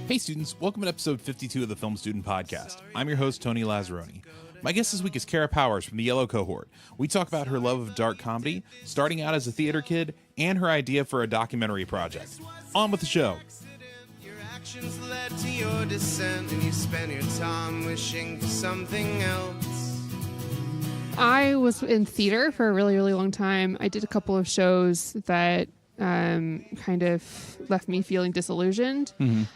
Hey students, welcome to episode 52 of the Film Student Podcast. I'm your host, Tony Lazzeroni. My guest this week is Cara Powers from the Yellow Cohort. We talk about her love of dark comedy, starting out as a theater kid, and her idea for a documentary project. On with the show. Your actions led to your descent, and you spend your time wishing for something else. I was in theater for a really, really long time. I did a couple of shows that kind of left me feeling disillusioned.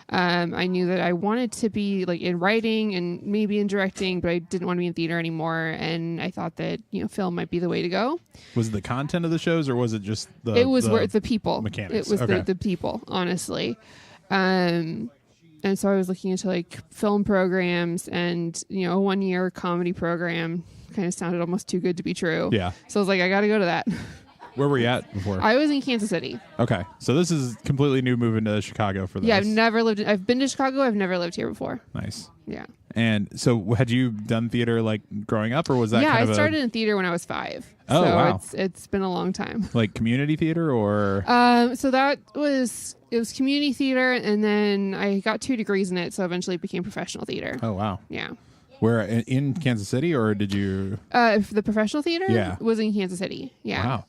I knew that I wanted to be like in writing and maybe in directing, but I didn't want to be in theater anymore. And I thought that, film might be the way to go. Was it the content of the shows, or was it just the people mechanics? It was okay. the people, honestly. And so I was looking into like film programs, and a 1 year comedy program kind of sounded almost too good to be true. Yeah. So I was like, I got to go to that. Where were you at before? I was in Kansas City. Okay. So this is completely new moving to Chicago for this. Yeah, I've been to Chicago. I've never lived here before. Nice. Yeah. And so had you done theater like growing up, or was that I started in theater when I was 5. Oh, so wow. It's been a long time. Like community theater or? So it was community theater, and then I got 2 degrees in it, so eventually it became professional theater. Oh, wow. Yeah. Where, in Kansas City, or did you? For the professional theater? Yeah. Was in Kansas City. Yeah. Wow.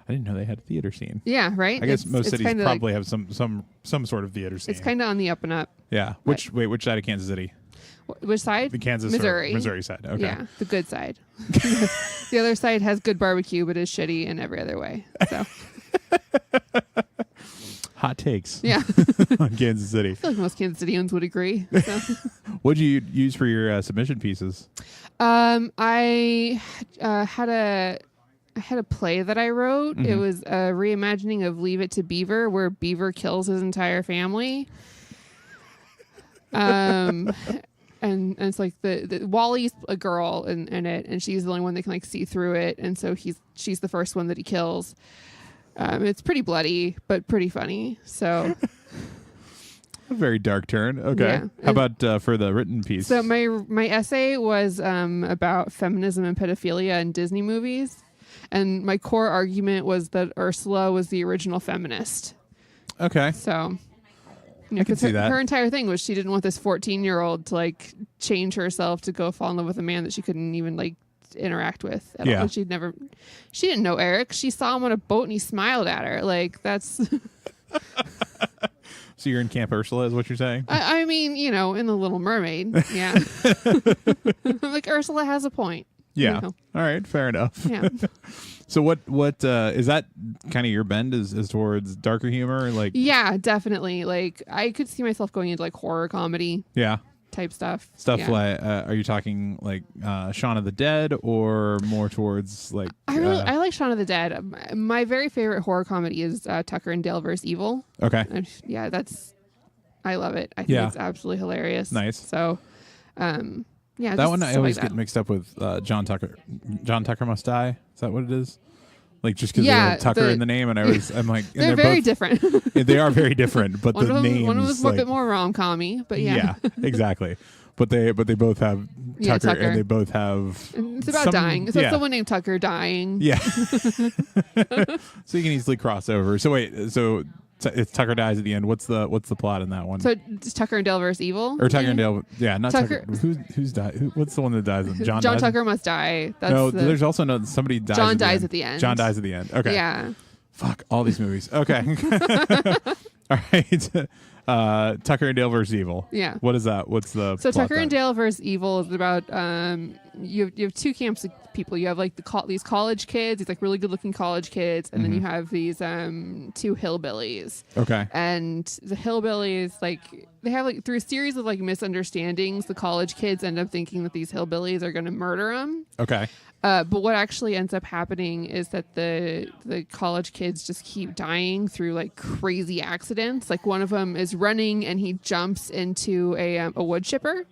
I didn't know they had a theater scene. Yeah, right? I guess most cities probably like, have some sort of theater scene. It's kind of on the up and up. Yeah. Which side of Kansas City? Which side? The Kansas Missouri. Or Missouri side. Okay. Yeah, the good side. The other side has good barbecue, but is shitty in every other way. So. Hot takes. Yeah. On Kansas City. I feel like most Kansas Cityans would agree. So. What did you use for your submission pieces? I had a play that I wrote. Mm-hmm. It was a reimagining of Leave It to Beaver, where Beaver kills his entire family. And it's like the Wally's a girl in it, and she's the only one that can like see through it, and so she's the first one that he kills. It's pretty bloody, but pretty funny. So A very dark turn. Okay. Yeah. How about for the written piece? So my essay was about feminism and pedophilia in Disney movies. And my core argument was that Ursula was the original feminist. Okay. So, I can see that. Her entire thing was she didn't want this 14-year-old to like change herself to go fall in love with a man that she couldn't even like interact with at all. She didn't know Eric. She saw him on a boat and he smiled at her. Like that's. So you're in Camp Ursula, is what you're saying? I mean, in The Little Mermaid. Yeah. Like Ursula has a point. Yeah. All right. Fair enough. Yeah. So what is that kind of your bend is towards darker humor? Like, yeah, definitely. Like I could see myself going into like horror comedy type stuff. Like, are you talking like Shaun of the Dead, or more towards like? I like Shaun of the Dead. My very favorite horror comedy is Tucker and Dale vs. Evil. Okay. Yeah, I love it. I think it's absolutely hilarious. Nice. So, yeah, that one I always get mixed up with John Tucker. John Tucker Must Die. Is that what it is? Like just because they have Tucker in the name, and I'm like, and they're very different. They are very different, but the names. One of them is a bit more rom-commy, but yeah. Yeah, exactly. But they both have Tucker, and they both have. It's about dying. So someone named Tucker dying. Yeah. So you can easily cross over. So wait, if Tucker dies at the end, what's the plot in that one? So it's Tucker and Dale versus Evil, or Tucker and Dale? Yeah, not Tucker. Who's died? What's the one that dies? John Tucker Must Die. There's also somebody dies. John dies at the end. John dies at the end. Okay. Yeah. Fuck all these movies. Okay. All right. Tucker and Dale versus Evil. Yeah. What is that? What's the plot Tucker then? and Dale versus Evil is about you have 2 camps of people. You have like these college kids, these like really good looking college kids, and then you have these 2 hillbillies. Okay. And the hillbillies, like they have like through a series of like misunderstandings, the college kids end up thinking that these hillbillies are going to murder them. Okay. But what actually ends up happening is that the college kids just keep dying through like crazy accidents. Like one of them is running and he jumps into a wood chipper,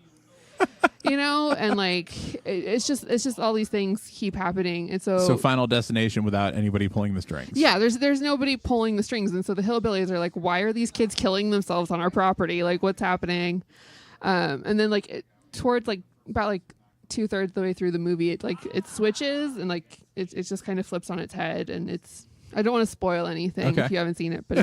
and like it's just all these things keep happening. And so Final Destination without anybody pulling the strings. Yeah, there's nobody pulling the strings, and so the hillbillies are like, why are these kids killing themselves on our property? Like what's happening? And then like towards like about like 2/3 of the way through the movie, it switches and like it just kind of flips on its head, and I don't want to spoil anything if you haven't seen it, but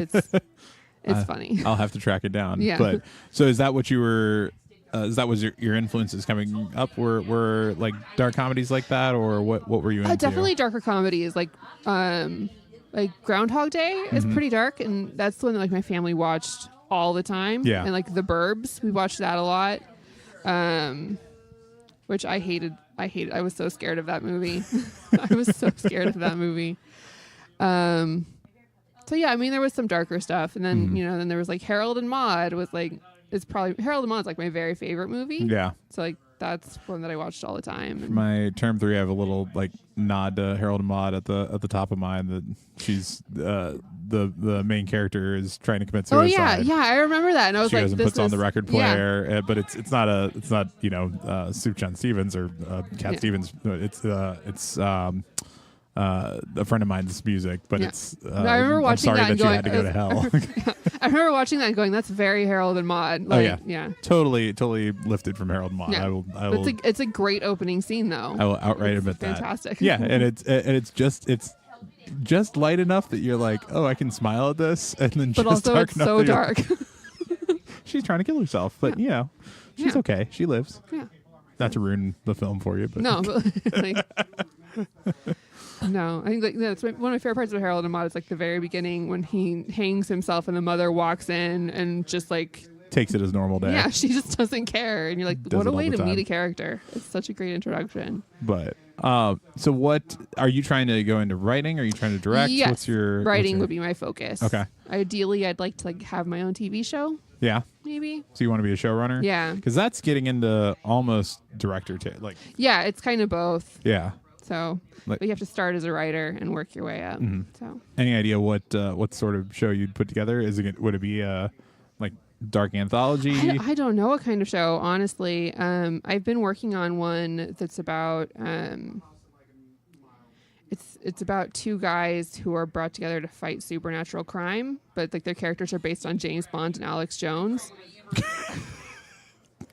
It's funny. I'll have to track it down. Yeah. But so is that what you were? Is that was your influences coming up? Were like dark comedies like that, or what were you into? Definitely darker comedies, like Groundhog Day is pretty dark, and that's the one that like my family watched all the time. Yeah. And like The Burbs, we watched that a lot, which I hated. I was so scared of that movie. I was so scared of that movie. So yeah, I mean, there was some darker stuff, and then then there was like Harold and Maude was like, it's probably Harold and Maude's like my very favorite movie. Yeah. So like that's one that I watched all the time. And My term 3, I have a little like nod to Harold and Maude at the top of mine, that she's the main character is trying to commit suicide. Oh yeah, I remember that, and I was She like, goes and this puts on the record yeah. player, but it's not Suchan Stevens or Cat Stevens. It's a friend of mine's music, but Yeah. it's. No, I remember watching I'm sorry that and you going, had to go to hell. I remember watching that and going, that's very Harold and Maude. Like, yeah. Totally lifted from Harold and Maude. Yeah. I will. It's a great opening scene though. I will outright It's admit that. fantastic. Yeah, and it's just light enough that you're like, oh, I can smile at this, and then But just also dark it's enough so that you're dark. like, she's trying to kill herself, but she's Yeah. okay. She lives. Yeah. Not to ruin the film for you, but No, but like, no, I think like that's one of my favorite parts of Harold and Maude is like the very beginning when he hangs himself and the mother walks in and just like, takes it as normal day. yeah, she just doesn't care, and you're like, Does what it a all way the to meet time. a character. It's such a great introduction. But so what are you trying to go into writing? Are you trying to direct? Yes, What's your writing would be my focus. Okay. Ideally, I'd like to like have my own TV show, Yeah. maybe. So you want to be a showrunner? Yeah. Because that's getting into almost director like. Yeah, it's kind of both. Yeah. So, Like- but you have to start as a writer and work your way up. So, Any idea what sort of show you'd put together? Would it be like dark anthology? I don't know what kind of show, honestly. I've been working on one that's about it's about two guys who are brought together to fight supernatural crime, but like their characters are based on James Bond and Alex Jones.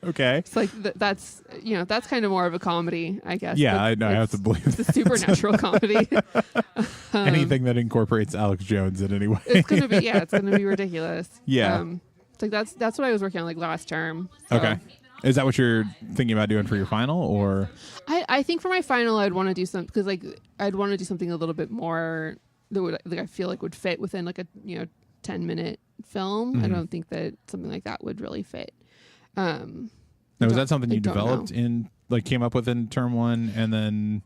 Okay. It's like that's that's kind of more of a comedy, I guess. Yeah, but I know. I have to believe it's a supernatural comedy. anything that incorporates Alex Jones in any way. It's gonna be ridiculous. Yeah. It's like that's what I was working on like last term. So. Okay. Is that what you're thinking about doing for your final, or? I think for my final I'd want to do something because like I'd want to do something a little bit more that would like I feel like would fit within like a 10-minute film. I don't think that something like that would really fit. Now, was that something I you don't developed came up with in term 1 and then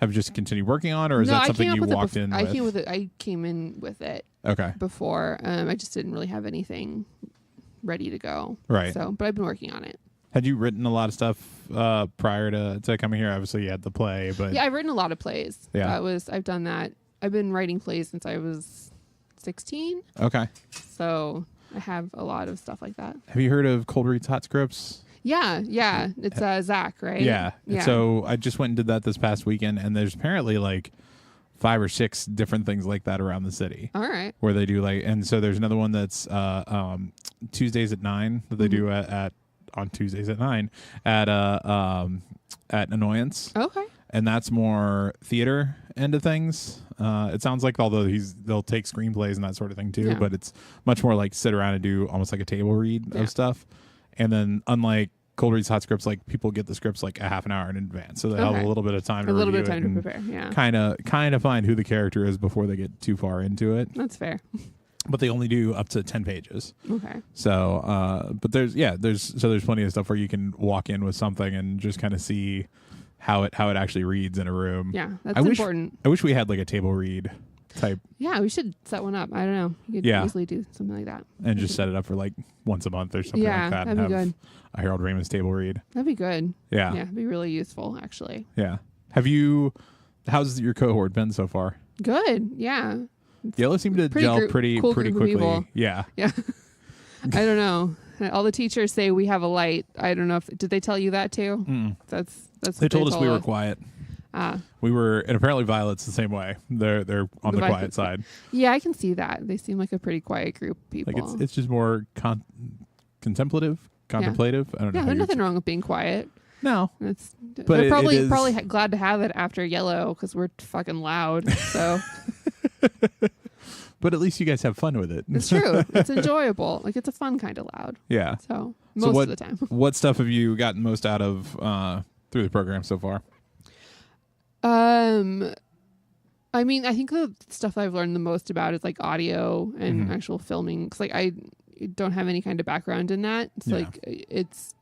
have just continued working on, or is No, that I something came up you with it walked in with? I came in with it Okay. before. I just didn't really have anything ready to go. Right. So, but I've been working on it. Had you written a lot of stuff prior to coming here? Obviously, you had the play, but Yeah, I've written a lot of plays. Yeah. I've done that. I've been writing plays since I was 16. Okay. So I have a lot of stuff like that. Have you heard of Cold Reads Hot Scripts? Yeah. It's Zach, right? Yeah. Yeah. So I just went and did that this past weekend, and there's apparently like 5 or 6 different things like that around the city. All right. Where they do and so there's another one that's Tuesdays at 9 that they do on Tuesdays at 9 at Annoyance. Okay. And that's more theater end of things. It sounds like, although they'll take screenplays and that sort of thing too, Yeah. but it's much more like sit around and do almost like a table read Yeah. of stuff. And then unlike Cold Reads Hot Scripts, like people get the scripts like a half an hour in advance, so they have Okay. a little bit of time A little review bit of time it to and prepare. Yeah. kind of find who the character is before they get too far into it. That's fair. But they only do up to 10 pages. Okay. So, but there's plenty of stuff where you can walk in with something and just kind of see how it actually reads in a room. Yeah, that's I wish- important. I wish we had like a table read type Yeah, we should set one up. I don't know. You could Yeah. easily do something like that. and just set it up for like once a month or something Yeah, like that, that'd and be have good. a Harold Ramis table read. That'd be good. Yeah. Yeah, it'd be really useful, actually. Yeah. How's your cohort been so far? Good. Yeah. Yellow seemed to Pretty gel group- pretty cool group of quickly. people. Yeah. Yeah. I don't know. All the teachers say we have a light. I don't know if did they tell you that too? That's They what told us we were quiet. We were, and apparently Violet's the same way. They're on the quiet side. Yeah, I can see that. They seem like a pretty quiet group of people. Like it's just more contemplative. I don't know. yeah, how there's you- nothing wrong with being quiet. No. It's But they're it probably is- glad to have it after Yellow because we're fucking loud. So But at least you guys have fun with it. It's true. It's enjoyable. Like, it's a fun kind of loud. Yeah. So most of the time. What stuff have you gotten most out of through the program so far? I mean, I think the stuff I've learned the most about is like audio and actual filming. Cause like I don't have any kind of background in that. It's like it's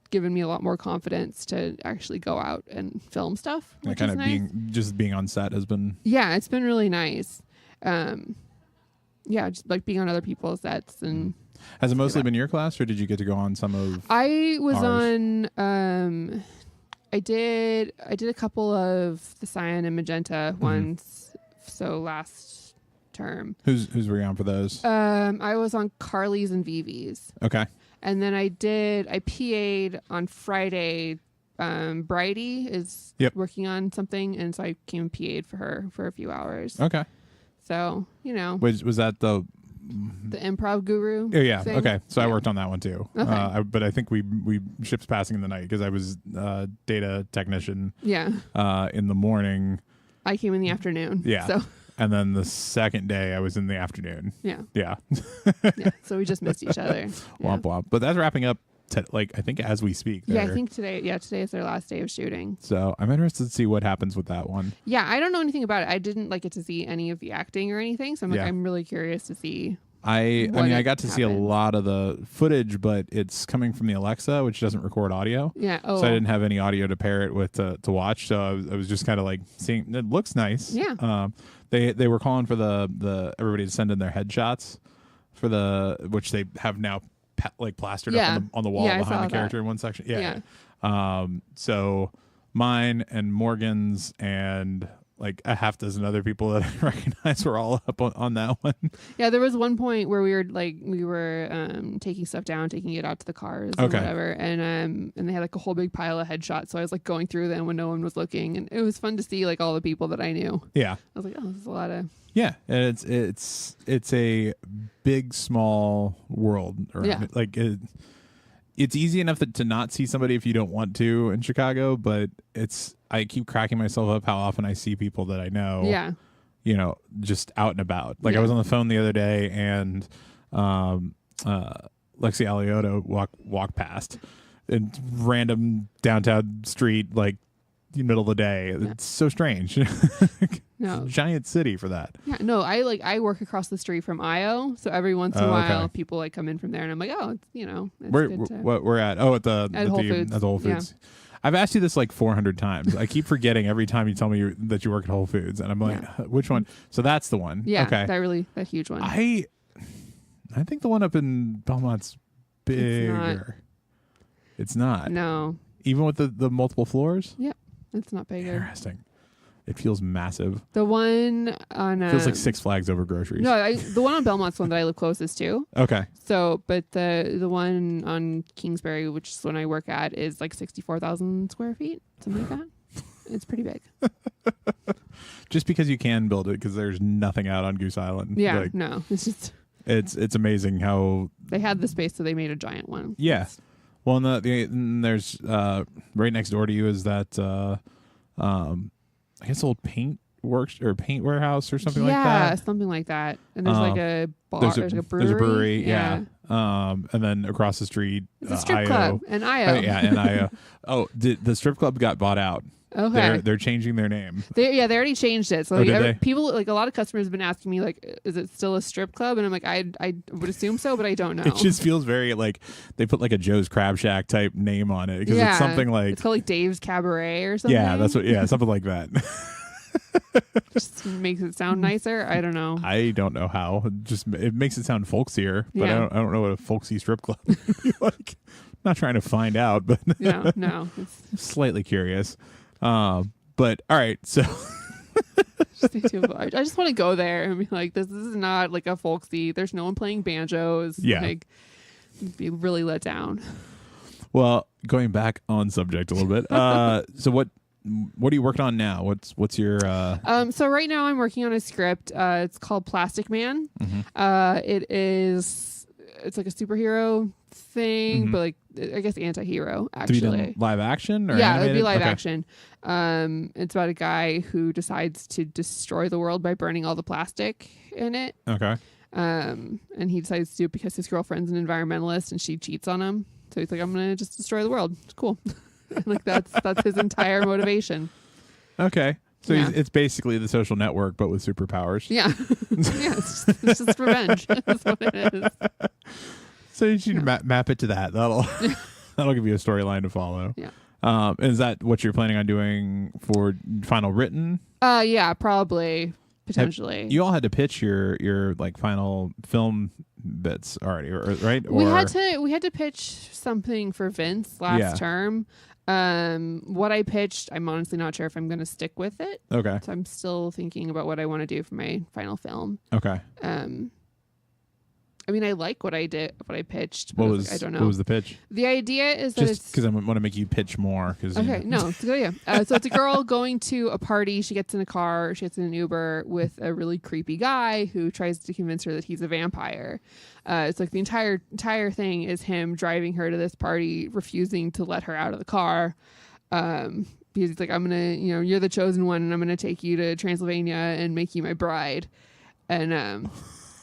given me a lot more confidence to actually go out and film stuff. Which kind is of nice. being on set has been. Yeah, it's been really nice. Just like being on other people's sets and. Has it mostly been your class, or did you get to go on some of? I was ours? on. I did a couple of the cyan and magenta ones. So last term. Who's were you on for those? I was on Carly's and Vivi's. Okay. And then I PA'd on Friday. Bridie is working on something, and so I came and PA'd for her for a few hours. Okay. So, Was that the improv guru? Oh, yeah. thing? Okay. So I worked on that one too. Okay. But I think we ships passing in the night because I was data technician. Yeah. In the morning. I came in the afternoon. Yeah. So. And then the second day I was in the afternoon. Yeah. Yeah. Yeah. So we just missed each other. Womp womp. But that's wrapping up. I think as we speak. Yeah, I think today is their last day of shooting. So I'm interested to see what happens with that one. Yeah, I don't know anything about it. I didn't get to see any of the acting or anything, so I'm really curious to see. I got to see a lot of the footage, but it's coming from the Alexa, which doesn't record audio. Yeah. So I didn't have any audio to pair it with to watch. So I was just kind of like seeing. It looks nice. Yeah. They were calling for the everybody to send in their headshots for which they have now plastered up on the wall behind the character in one section. Yeah. So mine and Morgan's and like a half dozen other people that I recognize were all up on that one. Yeah, there was one point where we were taking stuff down, taking it out to the cars and whatever, and they had like a whole big pile of headshots. So I was like going through them when no one was looking, and it was fun to see like all the people that I knew. Yeah, I was like, oh, this is a lot of. Yeah, and it's a big small world around it. Like it's easy enough to not see somebody if you don't want to in Chicago, but I keep cracking myself up how often I see people that I know. Yeah. Just out and about. Like I was on the phone the other day and Lexi Alioto walked past in random downtown street, like middle of the day. Yeah. It's so strange. No. Giant city for that. Yeah, no, I work across the street from IO, so every once in a while people like come in from there, and I'm like, oh, it's we're at at Whole Foods. At the Whole Foods. Yeah. I've asked you this like 400 times. I keep forgetting every time you tell me that you work at Whole Foods, and I'm like, which one? So that's the one. Yeah, okay. that huge one. I think the one up in Belmont's bigger. It's not. No. Even with the multiple floors? Yep. It's not bigger. Interesting. It feels massive. The one on feels like Six Flags over groceries. No, the one on Belmont's the one that I live closest to. Okay. So, but the one on Kingsbury, which is one I work at, is like 64,000 square feet, something like that. It's pretty big. Just because you can build it, because there's nothing out on Goose Island. Yeah. No, it's just. It's amazing how they had the space, so they made a giant one. Yeah. Well, there's right next door to you is that I guess old paint works or paint warehouse or something like that. Yeah, something like that. And there's like a bar. There's like a brewery. There's a brewery. Yeah. And then across the street, it's a strip club and IO. And IO. Oh, the strip club got bought out. Okay. They're changing their name. They already changed it. So people, like a lot of customers have been asking me, like, is it still a strip club? And I'm like, I would assume so, but I don't know. It just feels very like they put like a Joe's Crab Shack type name on it because it's something like it's called like Dave's Cabaret or something. Yeah, that's what. Yeah, something like that. Just makes it sound nicer. I don't know. I don't know how. It makes it sound folksier, but I don't know what a folksy strip club would be like. Not trying to find out, but no, it's slightly curious. But all right, so I just want to go there and be like, this is not like a folksy. There's no one playing banjos. Yeah, like, be really let down. Well, going back on subject a little bit. So what are you working on now? What's your So right now I'm working on a script. It's called Plastic Man. Mm-hmm. It's like a superhero thing, but like I guess anti-hero To be done actually. live action or Yeah, it would animated? be live Okay. action. It's about a guy who decides to destroy the world by burning all the plastic in it. Okay. And he decides to do it because his girlfriend's an environmentalist and she cheats on him. So he's like, I'm gonna just destroy the world. It's cool. Like that's his entire motivation. Okay. So Yeah. it's basically The Social Network, but with superpowers. Yeah. Yeah, it's just revenge. That's what it is. So you should map it to that. That'll give you a storyline to follow. Yeah. Is that what you're planning on doing for final written? Yeah, probably. Potentially. You all had to pitch your like final film bits already, right? We had to pitch something for Vince last term. What I pitched, I'm honestly not sure if I'm going to stick with it. Okay. So I'm still thinking about what I want to do for my final film. Okay. I mean, I like what I pitched. What But was I don't know. What was the pitch? The idea is that Just it's because I want to make you pitch more. okay. No, it's a good idea. So it's a girl going to a party. She gets in a car. She gets in an Uber with a really creepy guy who tries to convince her that he's a vampire. It's like the entire thing is him driving her to this party, refusing to let her out of the car. Because he's like, I'm gonna, you're the chosen one, and I'm gonna take you to Transylvania and make you my bride. And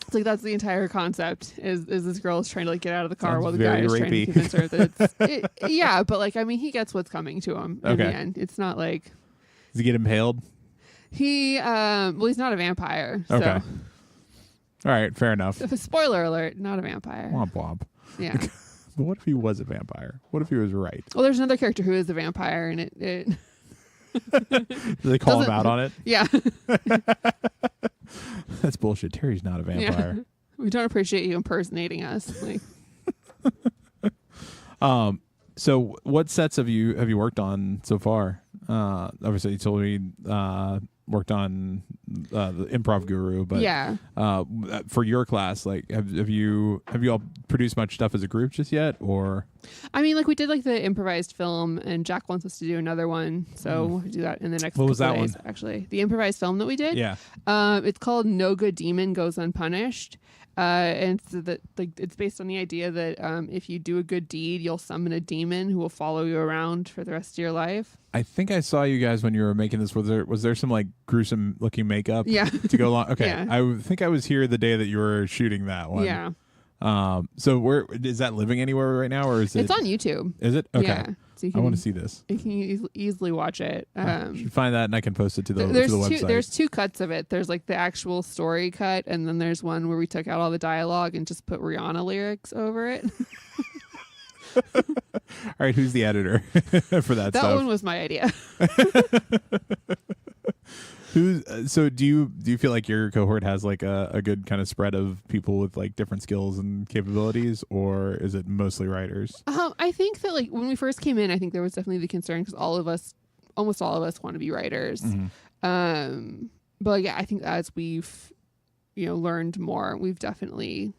it's like that's the entire concept is this girl is trying to like get out of the car Sounds while the guy very is trying to rapey. convince her that yeah, but like I mean he gets what's coming to him in Okay. the end. It's not like Does he get impaled? he's not a vampire. So. Okay. All right. Fair enough. Spoiler alert, not a vampire. Womp womp. Yeah. But what if he was a vampire? What if he was right? Well, there's another character who is a vampire, and it Do they call him Doesn't- out on it? yeah. That's bullshit. Terry's not a vampire. Yeah. We don't appreciate you impersonating us. Like, So what sets have you worked on so far? Obviously you told me worked on the Improv Guru, but yeah. for your class, like have you all produced much stuff as a group just yet, or? I mean, like we did like the improvised film, and Jack wants us to do another one, so we'll do that in the next. What was couple that days, one? Actually, the improvised film that we did. Yeah. It's called No Good Demon Goes Unpunished. And so that like it's based on the idea that if you do a good deed, you'll summon a demon who will follow you around for the rest of your life. I think I saw you guys when you were making this. Was there some like gruesome looking makeup? Yeah. To go along. Okay. Yeah. I think I was here the day that you were shooting that one. Yeah. So where is that living anywhere right now, or is it? It's on YouTube. Is it? Okay. Yeah. So you I want to see this. You can easily watch it. Should find that and I can post it to the There's website. there's two cuts of it. There's like the actual story cut, and then there's one where we took out all the dialogue and just put Rihanna lyrics over it. All right, who's the editor for that That stuff? one was my idea. So do you feel like your cohort has like a good kind of spread of people with like different skills and capabilities, or is it mostly writers? I think that like when we first came in, I think there was definitely the concern because almost all of us want to be writers. Mm-hmm. But yeah, I think as we've learned more, we've definitely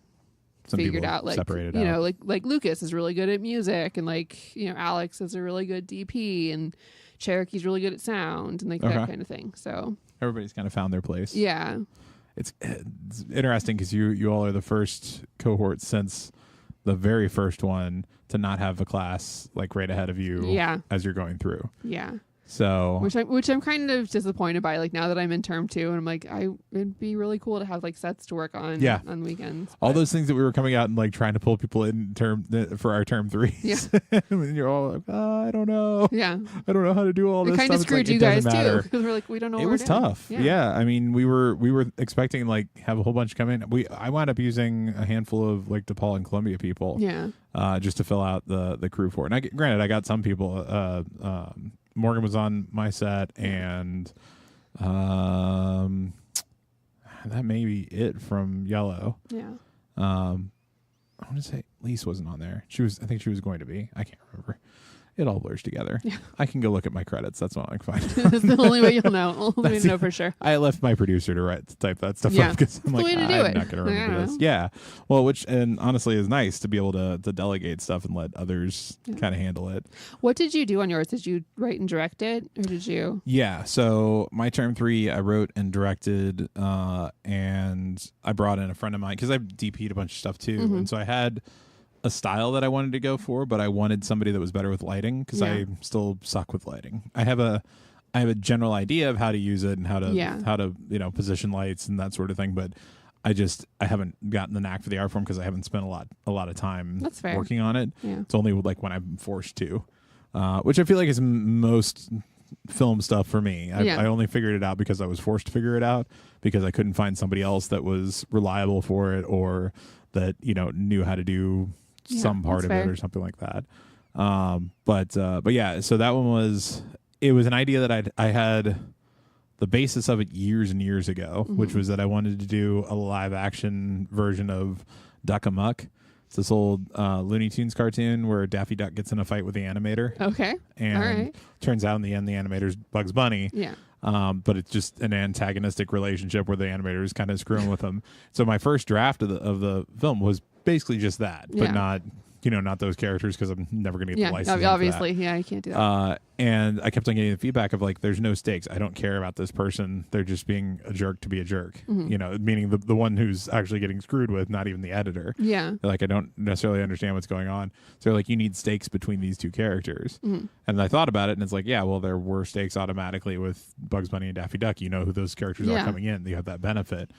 Some figured people out like separated you out. know like Lucas is really good at music, and like Alex is a really good DP, and Cherokee's really good at sound, and like that kind of thing. So Everybody's kind of found their place. yeah. It's interesting because you all are the first cohort since the very first one to not have a class like right ahead of you. Yeah. As you're going through. Yeah. So Which I'm kind of disappointed by. Like now that I'm in term 2, and I'm like, it'd be really cool to have like sets to work on on weekends. all but- those things that we were coming out and like trying to pull people in for our term 3s. Yeah. And you're all like, I don't know. Yeah. I don't know how to do all It this kind stuff. of It's like, screwed it you guys doesn't too, matter. because we're like, we don't know. It what was we're doing. tough. Yeah. I mean, we were expecting like have a whole bunch come in. I wound up using a handful of like DePaul and Columbia people. Yeah. Just to fill out the crew for it. And granted, I got some people. Morgan was on my set, and that may be it from Yellow. Yeah. I want to say Lise wasn't on there. I think she was going to be. I can't remember. It all blurs together. Yeah. I can go look at my credits. That's what I can find. That's the only way you'll know. Only way to know for sure. I left my producer to type that stuff Yeah. up because I'm That's like, the way to do I'm it. not going to remember Yeah. this. Yeah. Well, which honestly is nice to be able to delegate stuff and let others kind of handle it. What did you do on yours? Did you write and direct it, or did you? Yeah. So my term 3, I wrote and directed, and I brought in a friend of mine because I DP'd a bunch of stuff too, Mm-hmm. and so I had a style that I wanted to go for, but I wanted somebody that was better with lighting because Yeah. I still suck with lighting. I have a general idea of how to use it and how to position lights and that sort of thing, but I haven't gotten the knack for the art form because I haven't spent a lot of time That's fair. working on it. Yeah. It's only like when I'm forced to, which I feel like is most film stuff for me. I only figured it out because I was forced to figure it out because I couldn't find somebody else that was reliable for it or that knew how to do some part of it or something like that. But yeah, so that one was an idea that I had the basis of it years and years ago, which was that I wanted to do a live action version of Duck Amuck. It's this old Looney Tunes cartoon where Daffy Duck gets in a fight with the animator. Okay. And all right. turns out in the end the animator's Bugs Bunny. Yeah. But it's just an antagonistic relationship where the animator is kind of screwing with them. So my first draft of the film was basically just that, but not those characters because I'm never going to get the license. Obviously. Yeah, you can't do that. And I kept on getting the feedback of like, there's no stakes. I don't care about this person. They're just being a jerk to be a jerk. Meaning the one who's actually getting screwed with, not even the editor. Yeah. Like, I don't necessarily understand what's going on. So they're like, you need stakes between these two characters. And I thought about it, and it's like, yeah, well, there were stakes automatically with Bugs Bunny and Daffy Duck. You know who those characters are coming in. You have that benefit.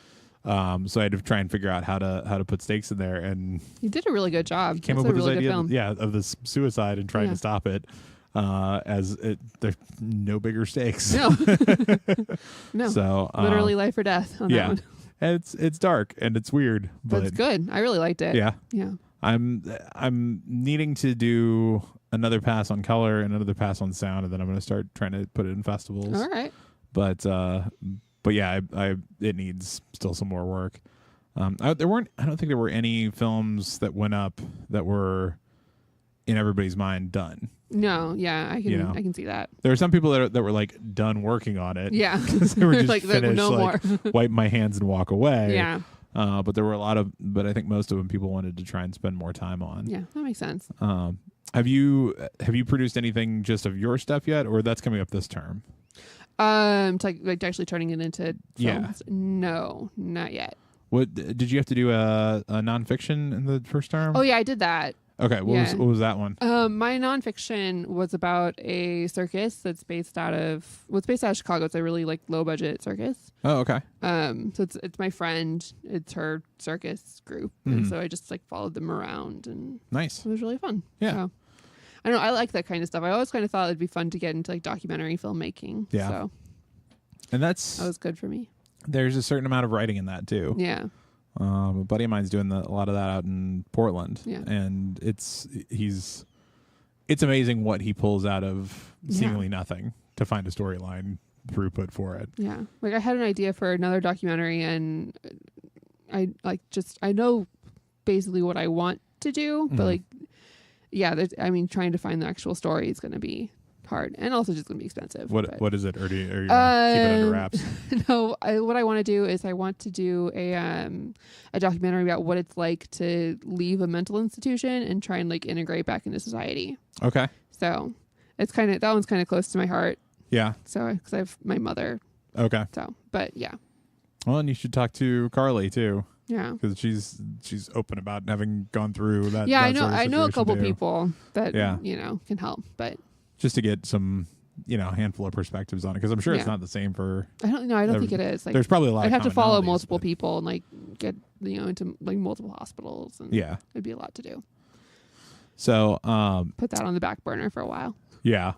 So I had to try and figure out how to put stakes in there, and you did a really good job. Came That's up with a really this good idea, film. of this suicide and trying to stop it. There's no bigger stakes. No, no. So literally life or death on that one. And it's dark and it's weird, but it's good. I really liked it. Yeah, yeah. I'm needing to do another pass on color and another pass on sound, and then I'm going to start trying to put it in festivals. All right. But yeah, it needs still some more work. I don't think there were any films that went up that were in everybody's mind done. No, yeah, I can see that. There were some people that were like done working on it. Yeah, because they were just like finished, no like, more. wipe my hands and walk away. Yeah. But there were but I think most of them people wanted to try and spend more time on. Yeah, that makes sense. Have you produced anything just of your stuff yet, or that's coming up this term? Like actually turning it into films? No, not yet. What did you have to do a nonfiction in the first term? Oh yeah, I did that. Okay, what was that one? My nonfiction was about a circus that's based out of Chicago. It's a really like low budget circus. Oh, okay. So it's my friend. It's her circus group, and so I just like followed them around, and nice. It was really fun. Yeah. So, I don't know. I like that kind of stuff. I always kind of thought it'd be fun to get into like documentary filmmaking. Yeah. So and that was good for me. There's a certain amount of writing in that too. Yeah. A buddy of mine's doing a lot of that out in Portland. Yeah. And it's amazing what he pulls out of seemingly nothing to find a storyline throughput for it. Yeah. Like I had an idea for another documentary, and I know basically what I want to do, but like, trying to find the actual story is going to be hard, and also just going to be expensive. What is it? Or are you going to keep it under wraps? No, what I want to do is I want to do a documentary about what it's like to leave a mental institution and try and like integrate back into society. Okay. So it's that one's kind of close to my heart. Yeah. So because I have my mother. Okay. So, but yeah. Well, and you should talk to Carly too. Yeah, because she's open about having gone through that. Yeah, that I know a couple too. people that can help, but just to get some handful of perspectives on it, because I'm sure it's not the same for. I don't think it is. Like, there's probably a lot. I'd of have to follow multiple but people and like get into like multiple hospitals, and it'd be a lot to do. So put that on the back burner for a while. Yeah.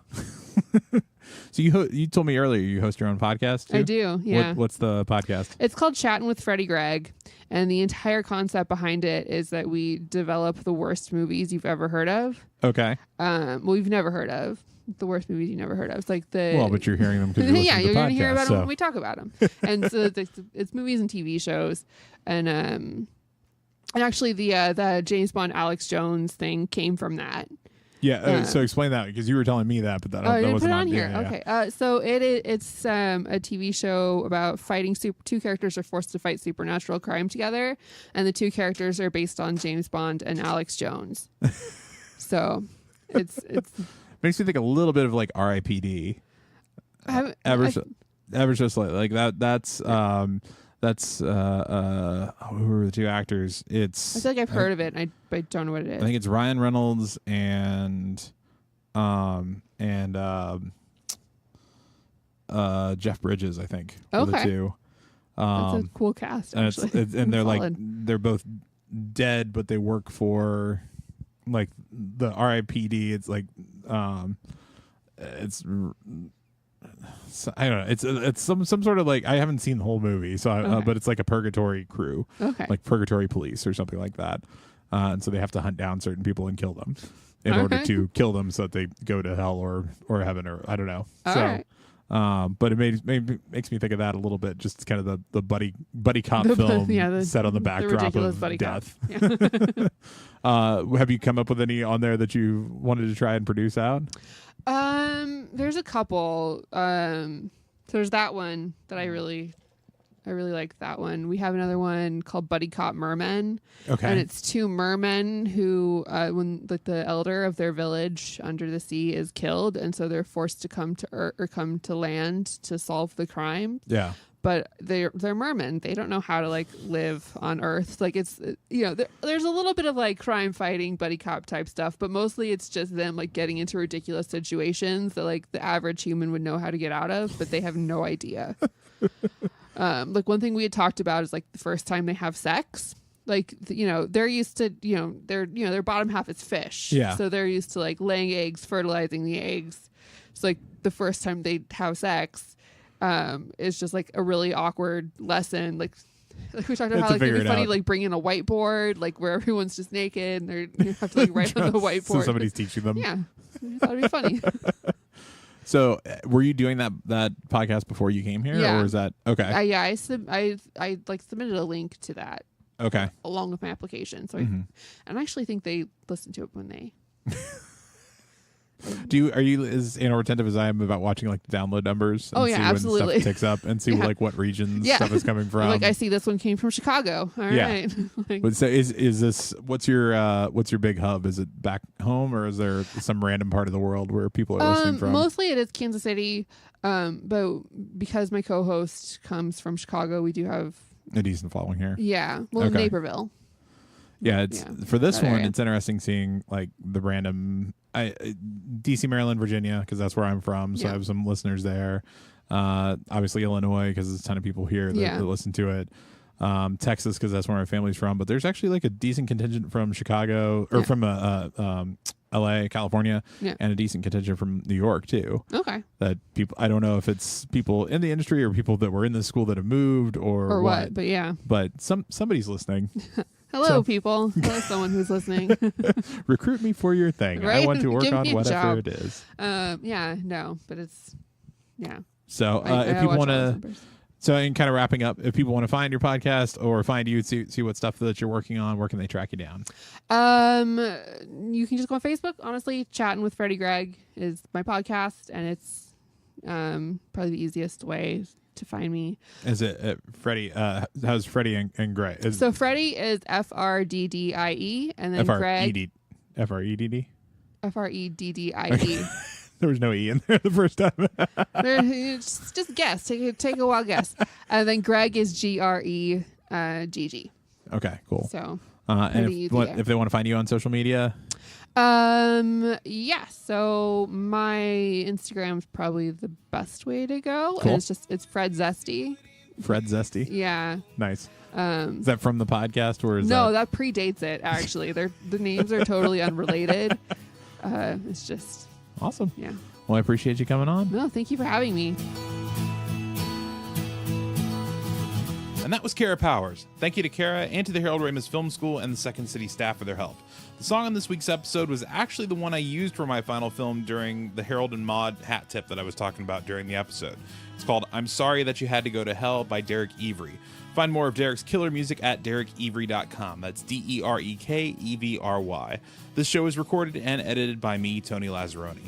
So you told me earlier you host your own podcast too? I do, yeah. What's the podcast? It's called Chatting with Freddie Gregg, and the entire concept behind it is that we develop the worst movies you've ever heard of. Okay. Well, you've never heard of the worst movies you never heard of. It's like but you're hearing them because you're yeah, listening to you're the going to hear about podcast, them when we talk about them. And so it's movies and TV shows, and actually the James Bond Alex Jones thing came from that. Yeah, so explain that, because you were telling me that, but that wasn't put it on here. Yeah, okay, so it's a TV show about fighting. Two characters are forced to fight supernatural crime together, and the two characters are based on James Bond and Alex Jones. So it's makes me think a little bit of like R.I.P.D. Ever so slightly, like that. That's who are the two actors? I feel like I've heard of it, and I don't know what it is. I think it's Ryan Reynolds and Jeff Bridges, I think. Are the two. That's a cool cast, actually. And they're solid. like they're both dead, but they work for like the RIPD. It's like it's I don't know. It's some sort of like, I haven't seen the whole movie, so but it's like a purgatory crew, like purgatory police or something like that. And so they have to hunt down certain people and kill them in order to kill them so that they go to hell or heaven, or I don't know. But it makes me think of that a little bit, just kind of the buddy cop film set on the backdrop of death. Yeah. Have you come up with any on there that you wanted to try and produce out? There's a couple. There's that one that I really like that one. We have another one called Buddy Cop Mermen. Okay. And it's two mermen who, when the elder of their village under the sea is killed, and so they're forced to come to Earth or come to land to solve the crime. Yeah. But they're mermen. They don't know how to like live on Earth. Like it's, there's a little bit of like crime fighting, buddy cop type stuff, but mostly it's just them like getting into ridiculous situations that like the average human would know how to get out of, but they have no idea. Like one thing we had talked about is like the first time they have sex, like, they're used to, their bottom half is fish. Yeah. So they're used to like laying eggs, fertilizing the eggs. So like the first time they have sex, is just like a really awkward lesson. Like we talked about how like it'd be funny, like bring in a whiteboard, like where everyone's just naked and you have to like write on the whiteboard. So somebody's teaching them. Yeah. I thought it'd be funny. So, were you doing that podcast before you came here, or is that okay? I like submitted a link to that. Okay. Along with my application, so and I actually think they listened to it when they. Are you as retentive as I am about watching like the download numbers? And see absolutely. When stuff ticks up and see like what regions stuff is coming from. Like I see this one came from Chicago. All right. But so is this what's your big hub? Is it back home, or is there some random part of the world where people are listening from? Mostly it is Kansas City, but because my co-host comes from Chicago, we do have a decent following here. Yeah, well, Naperville. Yeah, for this one, it's interesting seeing like the random. DC, Maryland, Virginia, because that's where I'm from. So I have some listeners there. Obviously Illinois, because there's a ton of people here that listen to it. Texas, because that's where my family's from. But there's actually like a decent contingent from Chicago or from LA, California, and a decent contingent from New York too. Okay. That people, I don't know if it's people in the industry or people that were in the school that have moved or what. But yeah. But somebody's listening. Hello, people. Hello, someone who's listening. Recruit me for your thing. Right? I want to work on whatever it is. But it's, So if people want to, so in kind of wrapping up, if people want to find your podcast or find you, see what stuff that you're working on, where can they track you down? You can just go on Facebook. Honestly, Chatting with Freddie Gregg is my podcast, and it's probably the easiest way to find me. Is it Freddie? How's Freddie and Greg? So Freddie is FRDDIE, and then Greg FREDD. FREDDIE. There was no E in there the first time. just guess. Take a wild guess. And then Greg is GREGG. Okay, cool. So and if they want to find you on social media. So my Instagram's probably the best way to go. Cool. And it's Fred Zesty. Fred Zesty? Yeah. Nice. Is that from the podcast or is that predates it actually. The names are totally unrelated. It's just awesome. Yeah. Well, I appreciate you coming on. No, thank you for having me. And that was Cara Powers. Thank you to Cara and to the Harold Ramis Film School and the Second City staff for their help. The song on this week's episode was actually the one I used for my final film during the Harold and Maude hat tip that I was talking about during the episode. It's called I'm Sorry That You Had to Go to Hell by Derek Evry. Find more of Derek's killer music at derekevry.com. That's DEREKEVRY. This show is recorded and edited by me, Tony Lazzeroni.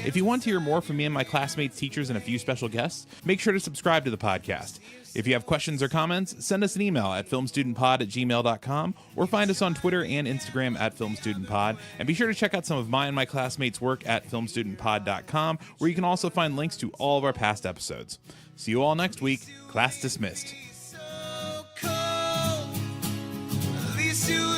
If you want to hear more from me and my classmates, teachers, and a few special guests, make sure to subscribe to the podcast. If you have questions or comments, send us an email at filmstudentpod@gmail.com or find us on Twitter and Instagram at filmstudentpod. And be sure to check out some of my and my classmates' work at filmstudentpod.com, where you can also find links to all of our past episodes. See you all next week. Class dismissed. makes you